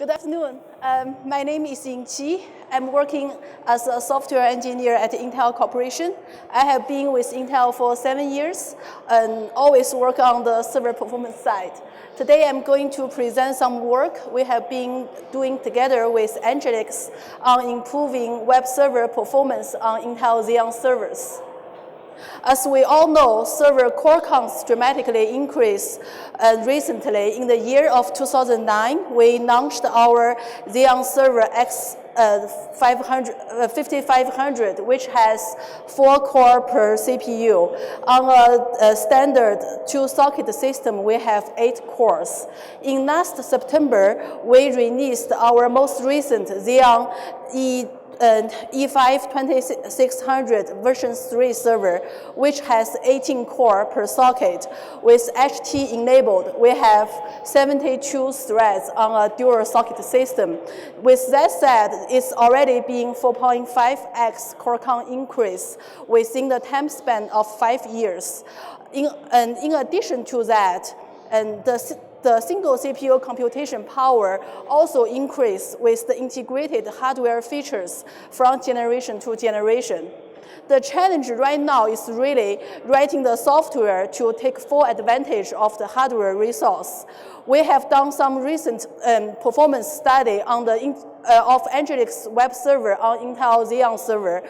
Good afternoon. My name is Yingqi. I'm working as a software engineer at Intel Corporation. I have been with Intel for 7 years and always work on the server performance side. Today I'm going to present some work we have been doing together with NGINX on improving web server performance on Intel Xeon servers. As we all know, server core counts dramatically increased recently. In the year of 2009, we launched our Xeon Server X 5500, which has 4 cores per CPU. On a standard 2-socket system, we have 8 cores. In last September, we released our most recent Xeon E5 2600 version 3 server, which has 18 cores per socket. With HT enabled, we have 72 threads on a dual socket system. With that said, it's already been 4.5x core count increase within the time span of 5 years. In addition to that, the single CPU computation power also increased with the integrated hardware features from generation to generation. The challenge right now is really writing the software to take full advantage of the hardware resource. We have done some recent performance study on of NGINX Web Server on Intel Xeon server.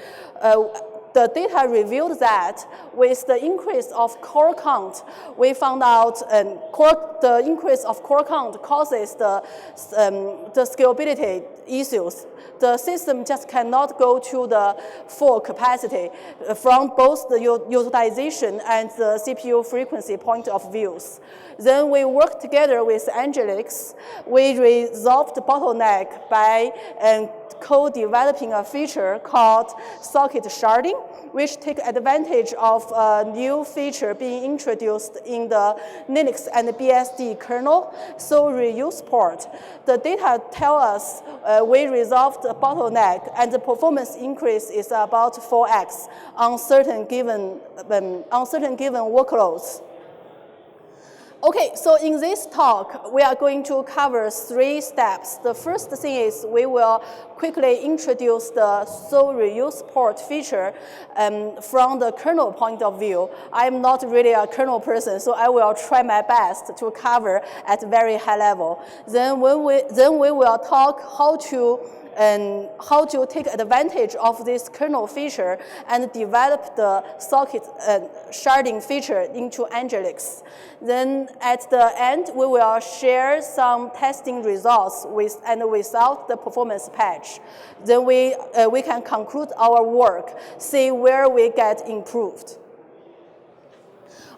The data revealed that with the increase of core count, we found out the increase of core count causes the scalability issues. The system just cannot go to the full capacity from both the utilization and the CPU frequency point of views. Then we worked together with NGINX. We resolved the bottleneck by co-developing a feature called socket sharding, which takes advantage of a new feature being introduced in the Linux and the BSD kernel, SO REUSEPORT. The data tell us we resolved the bottleneck and the performance increase is about 4x on certain given workloads. Okay, so in this talk, we are going to cover 3 steps. The first thing is we will quickly introduce the SO REUSEPORT feature from the kernel point of view. I'm not really a kernel person, so I will try my best to cover at very high level. Then we will talk how to take advantage of this kernel feature and develop the socket sharding feature into NGINX. Then at the end, we will share some testing results with and without the performance patch. Then we can conclude our work, see where we get improved.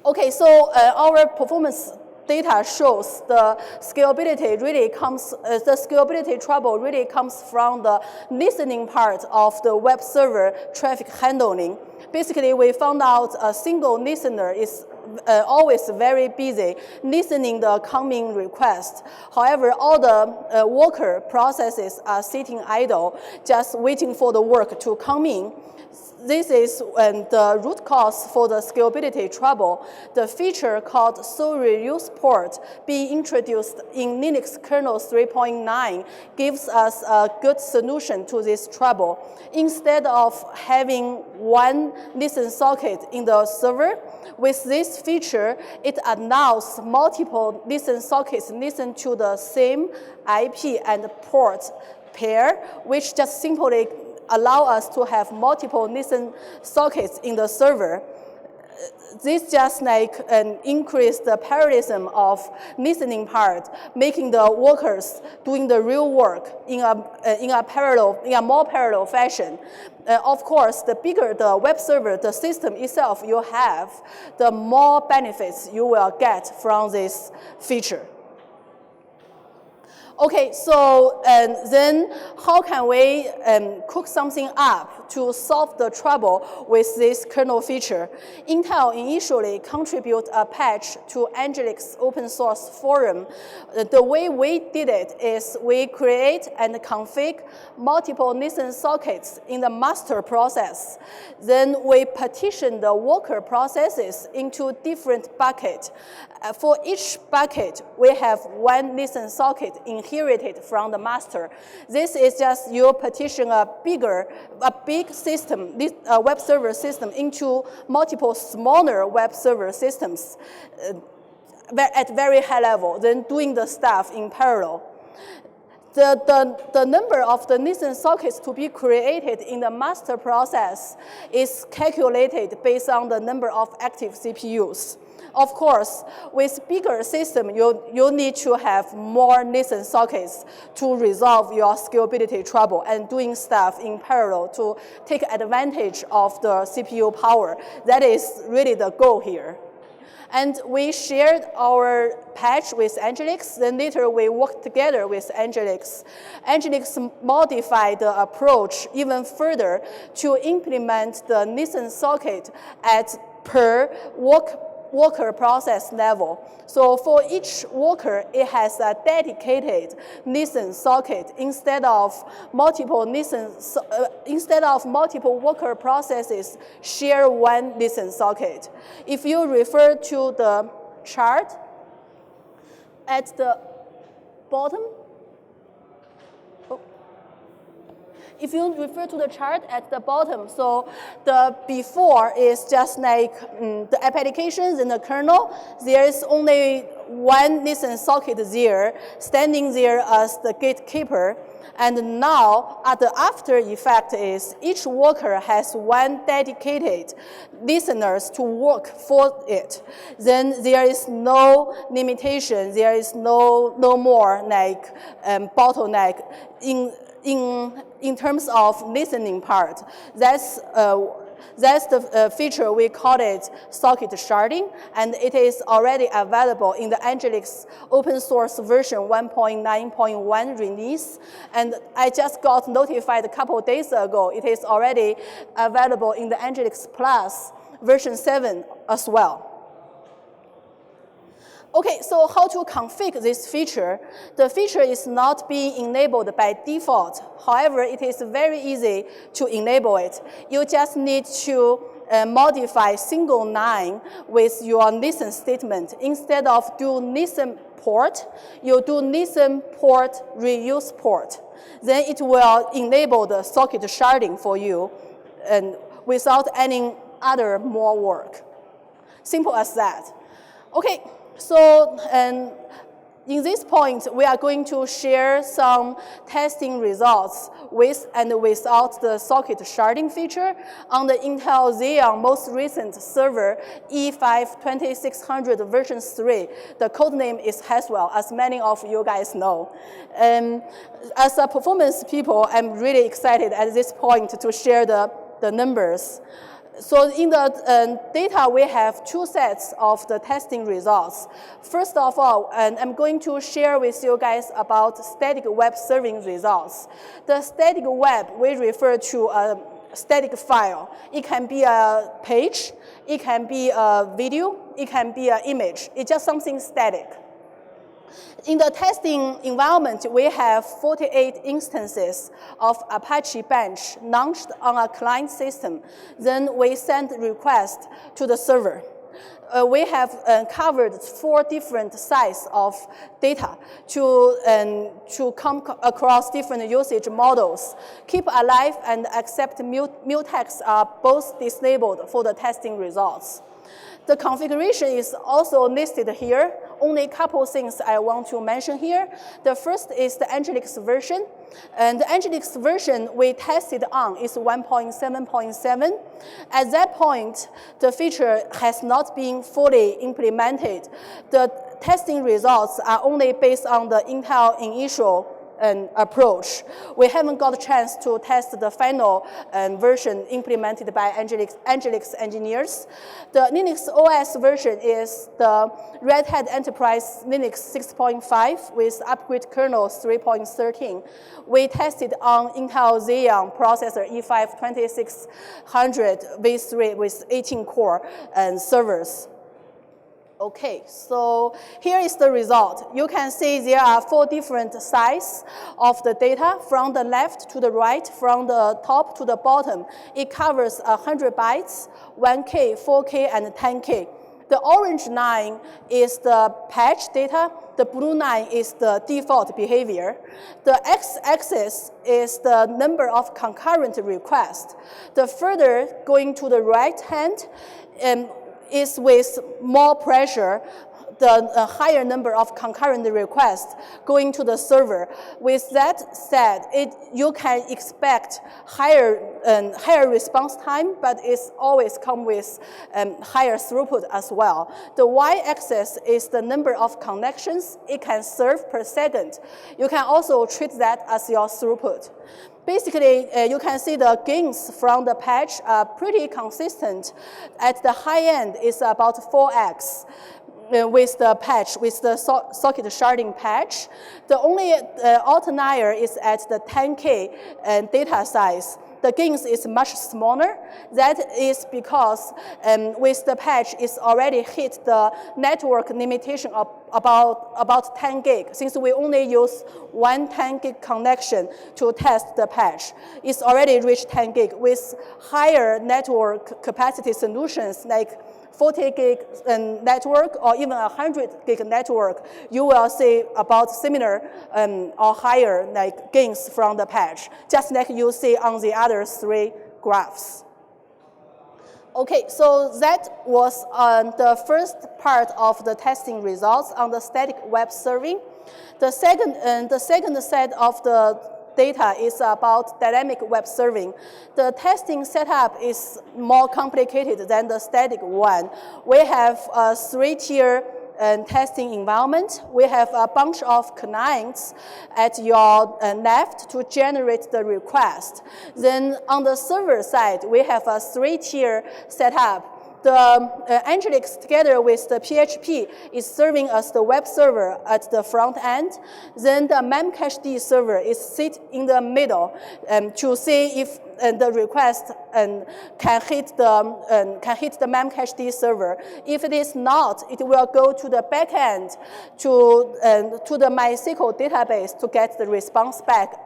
Okay, so our performance data shows the scalability trouble really comes from the listening part of the web server traffic handling. Basically, we found out a single listener is always very busy listening the coming request. However, all the worker processes are sitting idle, just waiting for the work to come in. This is the root cause for the scalability trouble. The feature called SO REUSEPORT being introduced in Linux kernel 3.9 gives us a good solution to this trouble. Instead of having one listen socket in the server, with this feature, it allows multiple listen sockets listen to the same IP and port pair, which just simply allow us to have multiple listen sockets in the server. This just increase the parallelism of listening part, making the workers doing the real work in a more parallel fashion. Of course, the bigger the web server, the system itself you have, the more benefits you will get from this feature. Okay, so then how can we cook something up to solve the trouble with this kernel feature? Intel initially contributed a patch to NGINX open source forum. The way we did it is we create and config multiple listen sockets in the master process. Then we partition the worker processes into different buckets. For each bucket, we have one listen socket in inherited from the master. This is just you partition a big system, this web server system into multiple smaller web server systems at very high level, then doing the stuff in parallel. The number of the Nissan sockets to be created in the master process is calculated based on the number of active CPUs. Of course, with bigger system, you need to have more Nissan sockets to resolve your scalability trouble and doing stuff in parallel to take advantage of the CPU power. That is really the goal here. And we shared our patch with NGINX, then later we worked together with NGINX. NGINX modified the approach even further to implement the Nissan socket at per worker process level. So for each worker, it has a dedicated Nissan socket instead of multiple worker processes share one Nissan socket. If you refer to the chart at the bottom, if you refer to the chart at the bottom, so the before is just like the applications in the kernel. There is only one Nissan socket there, standing there as the gatekeeper. And now, the after effect is each worker has one dedicated listeners to work for it. Then there is no limitation. There is no more like bottleneck in terms of listening part. That's the feature we call it socket sharding, and it is already available in the NGINX open source version 1.9.1 release. And I just got notified a couple of days ago, it is already available in the NGINX Plus version 7 as well. Okay, so how to configure this feature? The feature is not being enabled by default. However, it is very easy to enable it. You just need to modify single line with your listen statement. Instead of do listen port, you do listen port reuse port. Then it will enable the socket sharding for you and without any other more work. Simple as that. Okay. So, in this point, we are going to share some testing results with and without the socket sharding feature on the Intel Xeon most recent server E5 2600 version 3. The code name is Haswell, as many of you guys know. As a performance people, I'm really excited at this point to share the numbers. So in the data, we have two sets of the testing results. First of all, I'm going to share with you guys about static web serving results. The static web, we refer to a static file. It can be a page, it can be a video, it can be an image. It's just something static. In the testing environment, we have 48 instances of Apache Bench launched on a client system. Then we send requests to the server. We have covered 4 different sizes of data to come across different usage models. Keep alive and accept mutex are both disabled for the testing results. The configuration is also listed here. Only a couple things I want to mention here. The first is the NGINX version. And the NGINX version we tested on is 1.7.7. At that point, the feature has not been fully implemented. The testing results are only based on the Intel initial approach. We haven't got a chance to test the final version implemented by NGINX engineers. The Linux OS version is the Red Hat Enterprise Linux 6.5 with upgrade kernel 3.13. We tested on Intel Xeon processor E5 2600 V3 with 18 core servers. Okay, so here is the result. You can see there are 4 different sizes of the data from the left to the right, from the top to the bottom. It covers 100 bytes, 1K, 4K, and 10K. The orange line is the patch data. The blue line is the default behavior. The x-axis is the number of concurrent requests. The further going to the right hand is with more pressure, the higher number of concurrent requests going to the server. With that said, you can expect higher response time, but it's always come with higher throughput as well. The y-axis is the number of connections it can serve per second. You can also treat that as your throughput. Basically, you can see the gains from the patch are pretty consistent. At the high end, it's about 4x. With the patch, with the socket sharding patch. The only outlier is at the 10K data size. The gains is much smaller. That is because with the patch, it's already hit the network limitation of about 10 gig. Since we only use one 10 gig connection to test the patch, it's already reached 10 gig. With higher network capacity solutions like 40 gig network or even 100 gig network, you will see about similar or higher like gains from the patch, just like you see on the other three graphs. Okay, so that was the first part of the testing results on the static web serving. The second set of the data is about dynamic web serving. The testing setup is more complicated than the static one. We have a three-tier testing environment. We have a bunch of clients at your left to generate the request. Then on the server side, we have a three-tier setup. The NGINX together with the PHP is serving as the web server at the front end. Then the memcached server is sit in the middle to see if the request can hit the memcached server. If it is not, it will go to the backend to the MySQL database to get the response back.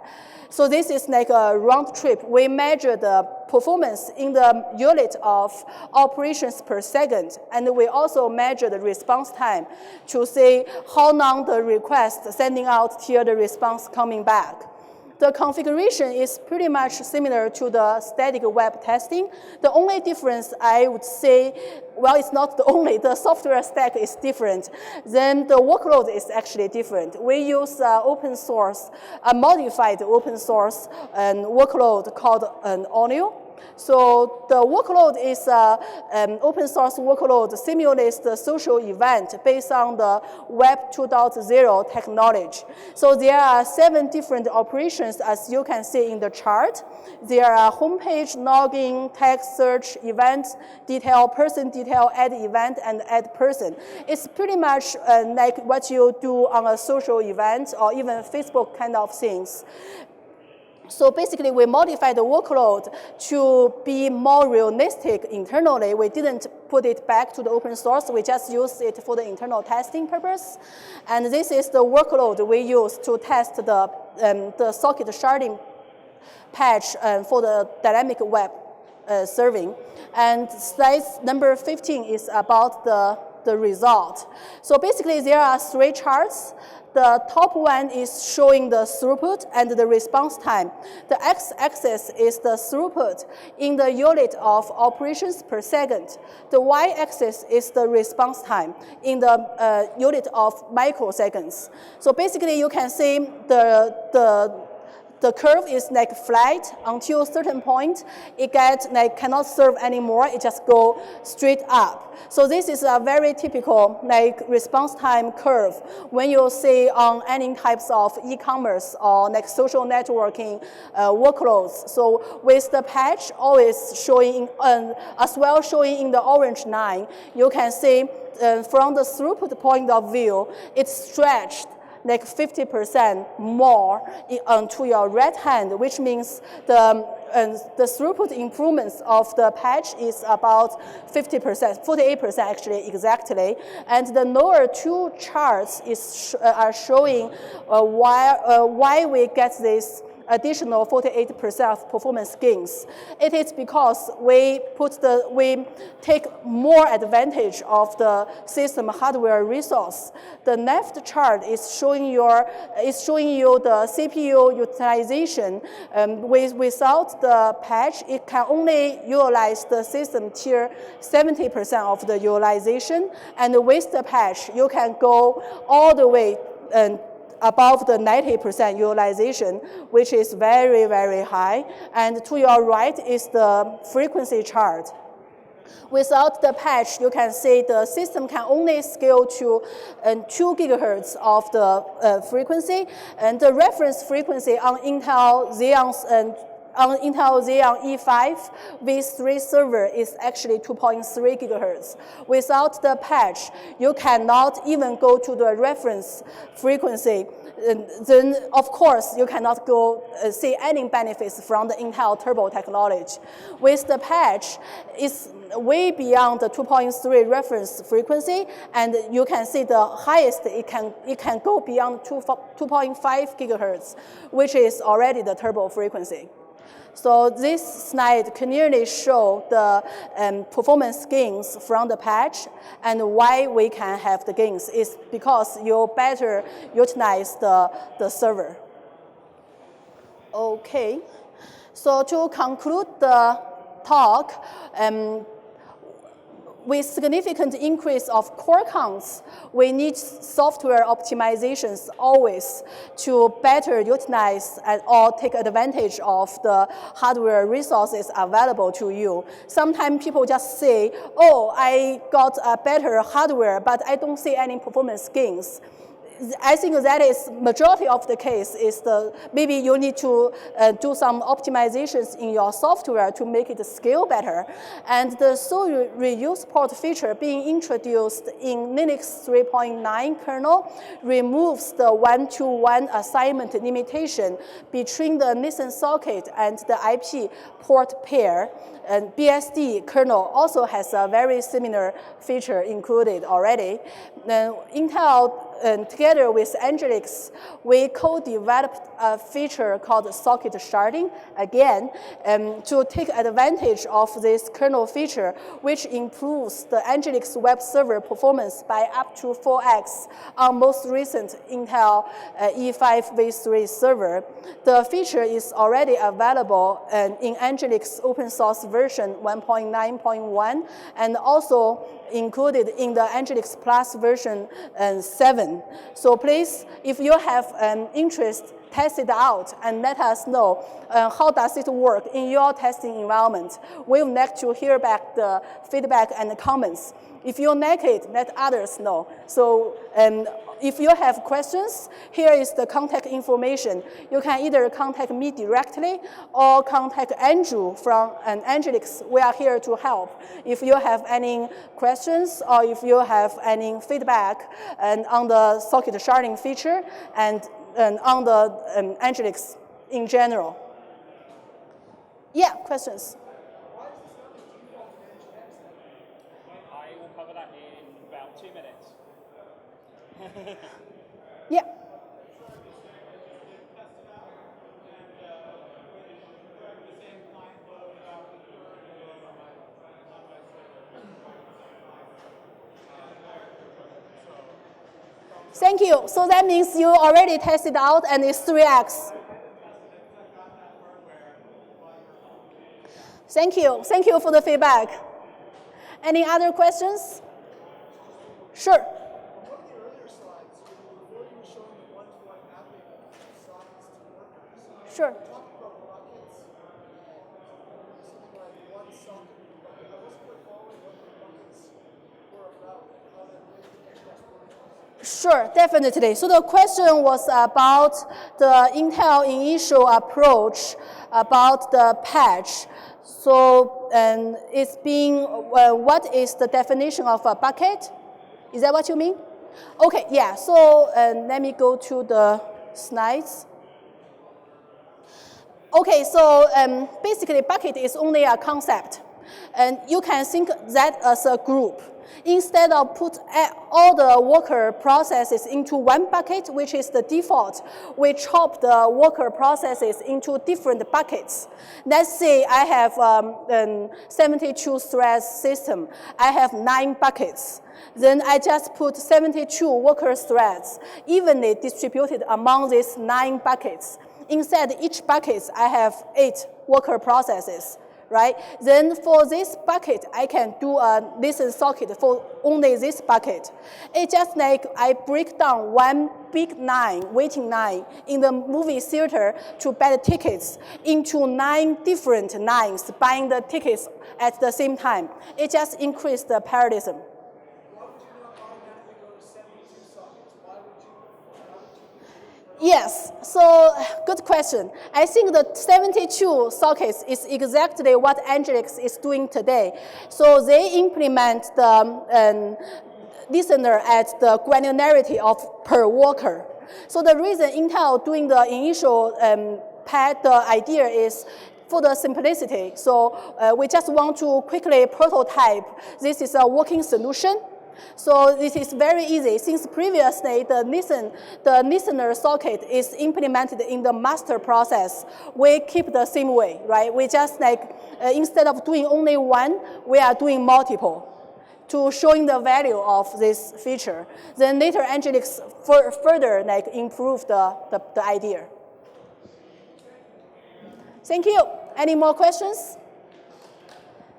So this is like a round trip. We measure the performance in the unit of operations per second, and we also measure the response time to see how long the request sending out till the response coming back. The configuration is pretty much similar to the static web testing. The only difference I would say, well, it's not the only, the software stack is different. Then the workload is actually different. We use open source, a modified open source workload called ONIO. So the workload is an open source workload simulates the social event based on the Web 2.0 technology. So there are 7 different operations as you can see in the chart. There are homepage, login, text search, events, detail, person detail, add event, and add person. It's pretty much like what you do on a social event or even Facebook kind of things. So basically, we modified the workload to be more realistic internally. We didn't put it back to the open source. We just used it for the internal testing purpose. And this is the workload we use to test the socket sharding patch for the dynamic web serving. And slide number 15 is about the result. So basically, there are 3 charts. The top one is showing the throughput and the response time. The x-axis is the throughput in the unit of operations per second. The y-axis is the response time in the unit of microseconds. So basically, you can see the curve is like flat until a certain point. It cannot serve anymore. It just go straight up. So this is a very typical response time curve when you see on any types of e-commerce or social networking workloads. So with the patch always showing as well showing in the orange line, you can see from the throughput point of view, it's stretched like 50% more to your right hand, which means the throughput improvements of the patch is about 50%, 48% actually exactly. And the lower 2 charts are showing why we get this additional 48% of performance gains. It is because we take more advantage of the system hardware resource. The left chart is showing you the CPU utilization. Without the patch, it can only utilize the system tier 70% of the utilization, and with the patch, you can go all the way above the 90% utilization, which is very, very high. And to your right is the frequency chart. Without the patch, you can see the system can only scale to 2 gigahertz of the frequency, and the reference frequency on Intel Xeon E5 v3 server is actually 2.3 gigahertz. Without the patch, you cannot even go to the reference frequency. Then, of course, you cannot go see any benefits from the Intel Turbo technology. With the patch, it's way beyond the 2.3 reference frequency, and you can see the highest it can go beyond 2.5 gigahertz, which is already the turbo frequency. So this slide clearly shows the performance gains from the patch, and why we can have the gains is because you better utilize the server. Okay, so to conclude the talk, with significant increase of core counts, we need software optimizations always to better utilize or take advantage of the hardware resources available to you. Sometimes people just say, oh, I got a better hardware, but I don't see any performance gains. I think that is majority of the case is maybe you need to do some optimizations in your software to make it scale better. And the SO REUSEPORT feature being introduced in Linux 3.9 kernel removes the one-to-one assignment limitation between the listen socket and the IP port pair. And BSD kernel also has a very similar feature included already. Intel, together with NGINX, we co-developed a feature called socket sharding, again, to take advantage of this kernel feature, which improves the NGINX Web Server performance by up to 4x on most recent Intel E5 v3 server. The feature is already available in NGINX open source version 1.9.1, and also included in the NGINX Plus version 7. So please, if you have an interest, test it out and let us know how does it work in your testing environment. We would like to hear back the feedback and the comments. If you like it, let others know. So if you have questions, here is the contact information. You can either contact me directly or contact Andrew from NGINX. We are here to help. If you have any questions or if you have any feedback on the socket sharding feature and on the NGINX in general. Yeah, questions? I will cover that in about 2 minutes. Yeah. Thank you. So that means you already tested out and it's 3x. Thank you. Thank you for the feedback. Any other questions? Sure. Sure. Sure, definitely. So the question was about the Intel initial approach about the patch. So it's being, what is the definition of a bucket? Is that what you mean? Okay, yeah, so let me go to the slides. Okay, so basically bucket is only a concept. And you can think that as a group. Instead of put all the worker processes into one bucket, which is the default, we chop the worker processes into different buckets. Let's say I have a 72 threads system. I have 9 buckets. Then I just put 72 worker threads evenly distributed among these 9 buckets. Inside each bucket, I have 8 worker processes. Right? Then for this bucket, I can do a listen socket for only this bucket. It's just like I break down one big line, waiting line, in the movie theater to buy the tickets into 9 different lines, buying the tickets at the same time. It just increased the parallelism. Yes, so good question. I think the 72 sockets is exactly what NGINX is doing today. So they implement the listener at the granularity of per worker. So the reason Intel doing the initial pad, the idea is for the simplicity. So we just want to quickly prototype. This is a working solution. So this is very easy. Since previously the listener socket is implemented in the master process, we keep the same way, right? We just like, instead of doing only one, we are doing multiple to showing the value of this feature. Then later NGINX further like improve the idea. Thank you. Any more questions?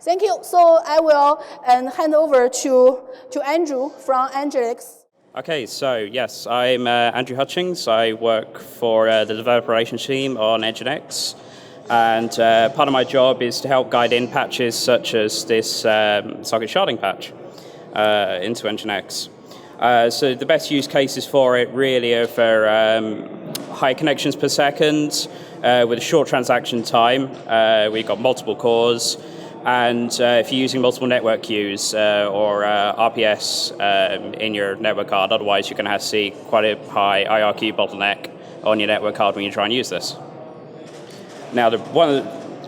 Thank you. So I will hand over to Andrew from NGINX. Okay, so yes, I'm Andrew Hutchings. I work for the developer relations team on NGINX. And part of my job is to help guide in patches such as this socket sharding patch into NGINX. So the best use cases for it really are for high connections per second with a short transaction time. We've got multiple cores. And if you're using multiple network queues or RPS in your network card, otherwise you're going to have to see quite a high IRQ bottleneck on your network card when you try and use this. Now, one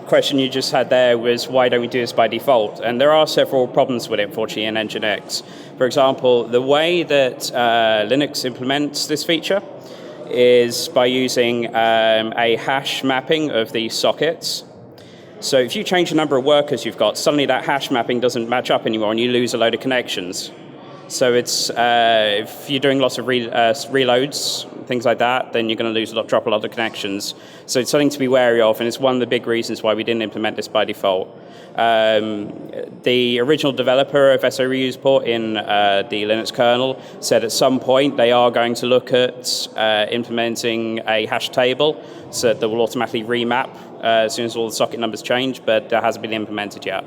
question you just had there was, why don't we do this by default? And there are several problems with it, unfortunately, in NGINX. For example, the way that Linux implements this feature is by using a hash mapping of these sockets. So if you change the number of workers you've got, suddenly that hash mapping doesn't match up anymore and you lose a load of connections. So it's if you're doing lots of reloads, things like that, then you're going to drop a lot of connections. So it's something to be wary of, and it's one of the big reasons why we didn't implement this by default. The original developer of SO REUSEPORT in the Linux kernel said at some point they are going to look at implementing a hash table so that will automatically remap as soon as all the socket numbers change, but that hasn't been implemented yet.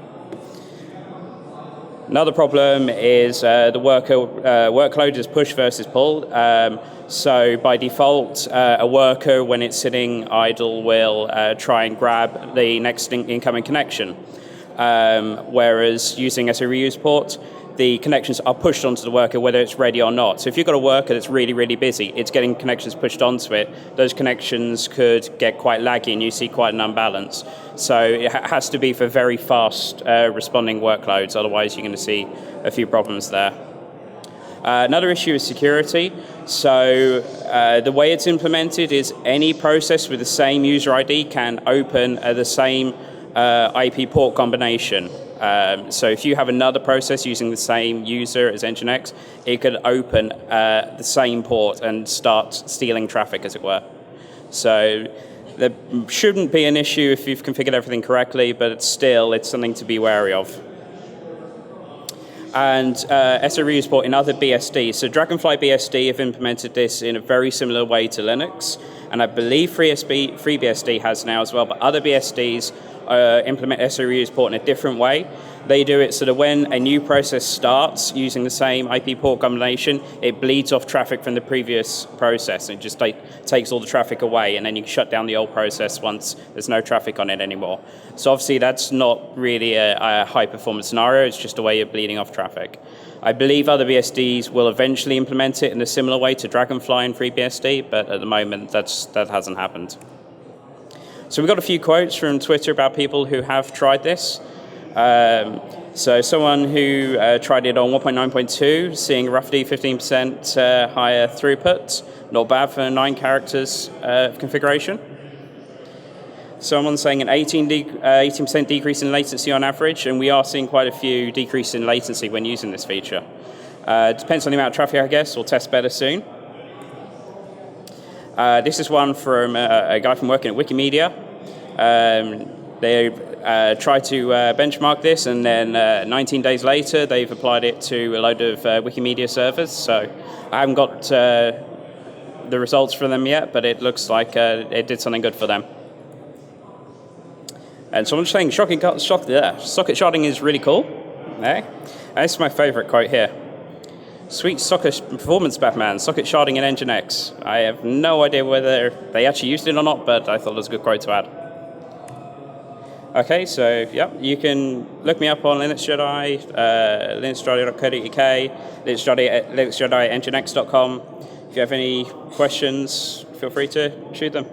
Another problem is the workload is push versus pull. So by default, a worker, when it's sitting idle, will try and grab the next incoming connection. Whereas using SO REUSEPORT, the connections are pushed onto the worker whether it's ready or not. So if you've got a worker that's really, really busy, it's getting connections pushed onto it. Those connections could get quite laggy and you see quite an unbalance. So it has to be for very fast responding workloads, otherwise you're going to see a few problems there. Another issue is security. So the way it's implemented is any process with the same user ID can open the same IP port combination. So if you have another process using the same user as NGINX, it could open the same port and start stealing traffic, as it were. So there shouldn't be an issue if you've configured everything correctly, but it's something to be wary of. And SO REUSEPORT in other BSDs. So Dragonfly BSD have implemented this in a very similar way to Linux, and I believe FreeBSD has now as well, but other BSDs implement SO REUSEPORT in a different way. They do it so that when a new process starts using the same IP port combination, it bleeds off traffic from the previous process. It just takes all the traffic away, and then you can shut down the old process once there's no traffic on it anymore. So obviously that's not really a high-performance scenario. It's just a way of bleeding off traffic. I believe other BSDs will eventually implement it in a similar way to Dragonfly and FreeBSD, but at the moment that hasn't happened. So we've got a few quotes from Twitter about people who have tried this. So someone who tried it on 1.9.2, seeing roughly 15% higher throughput, not bad for 9 characters configuration. Someone's saying an 18% decrease in latency on average, and we are seeing quite a few decrease in latency when using this feature. Depends on the amount of traffic, I guess. We'll test better soon. This is one from a guy from working at Wikimedia. They tried to benchmark this, and then 19 days later, they've applied it to a load of Wikimedia servers. So I haven't got the results from them yet, but it looks like it did something good for them. And someone's saying socket sharding is really cool. Okay? And this is my favorite quote here. Sweet socket performance, Batman. Socket sharding in NGINX. I have no idea whether they actually used it or not, but I thought it was a good quote to add. Okay, so yeah, you can look me up on Linux Jedi, linuxjedi.co.uk, linuxjedi@nginx.com. If you have any questions, feel free to shoot them.